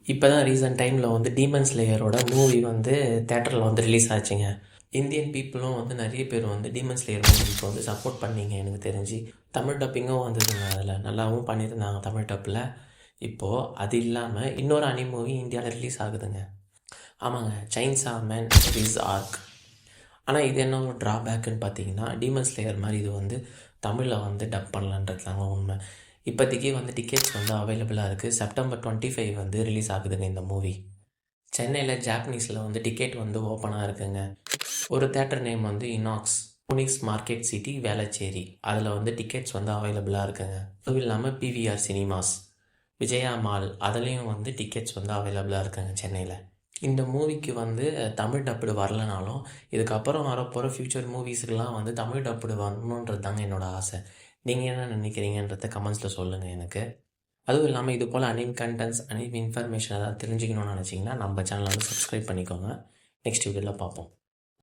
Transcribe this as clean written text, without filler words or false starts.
இப்போ தான் ரீசெண்ட் டைமில் வந்து டீமன் ஸ்லேயரோட மூவி வந்து தேட்டரில் வந்து ரிலீஸ் ஆச்சுங்க. இந்தியன் பீப்புளும் வந்து நிறைய பேர் வந்து டீமன் ஸ்லேயர் மூவிக்கு வந்து சப்போர்ட் பண்ணீங்க. எனக்கு தெரிஞ்சு தமிழ் டப்பிங்கும் வந்ததுங்க. அதில் நல்லாவும் பண்ணியிருந்தாங்க தமிழ் டப்பில். இப்போது அது இல்லாமல் இன்னொரு அனி மூவி இந்தியாவில் ரிலீஸ் ஆகுதுங்க. ஆமாங்க, செயின்சா மேன் ரிலீஸ் ஆர்க். ஆனால் இது என்ன ஒரு ட்ராபேக்குன்னு பார்த்தீங்கன்னா, டீமன் ஸ்லேயர் மாதிரி இது வந்து தமிழில் வந்து டப் பண்ணலான்றது தாங்க உண்மை. இப்போதைக்கு வந்து டிக்கெட்ஸ் வந்து அவைலபிளாக இருக்குது. செப்டம்பர் 25 வந்து ரிலீஸ் ஆகுதுங்க இந்த மூவி. சென்னையில் ஜாப்பனீஸில் வந்து டிக்கெட் வந்து ஓப்பனாக இருக்குங்க. ஒரு தேட்டர் நேம் வந்து இனாக்ஸ், புனிக்ஸ் மார்க்கெட் சிட்டி, வேளச்சேரி. அதில் வந்து டிக்கெட்ஸ் வந்து அவைலபிளாக இருக்குங்க. அதுவும் இல்லாமல் பிவிஆர் சினிமாஸ், விஜயா மால், அதுலேயும் வந்து டிக்கெட்ஸ் வந்து அவைலபிளாக இருக்குங்க சென்னையில். இந்த மூவிக்கு வந்து தமிழ் டப்புடு வரலனாலும் இதுக்கப்புறம் வரப்போகிற ஃப்யூச்சர் மூவிஸுக்கெலாம் வந்து தமிழ் டப்புடு வரணுன்றது தாங்க என்னோடய ஆசை. நீங்கள் என்ன நினைக்கிறீங்கன்றத கமெண்ட்ஸில் சொல்லுங்கள் எனக்கு. அதுவும் இல்லாமல் இது போல் அனிம் கண்டென்ட்ஸ், அனிம் இன்ஃபர்மேஷன் ஏதாவது தெரிஞ்சுக்கணும்னு நினச்சிங்கன்னா நம்ம சேனலை வந்து சப்ஸ்கிரைப் பண்ணிக்கோங்க. நெக்ஸ்ட் வீடியோவில் பார்ப்போம்.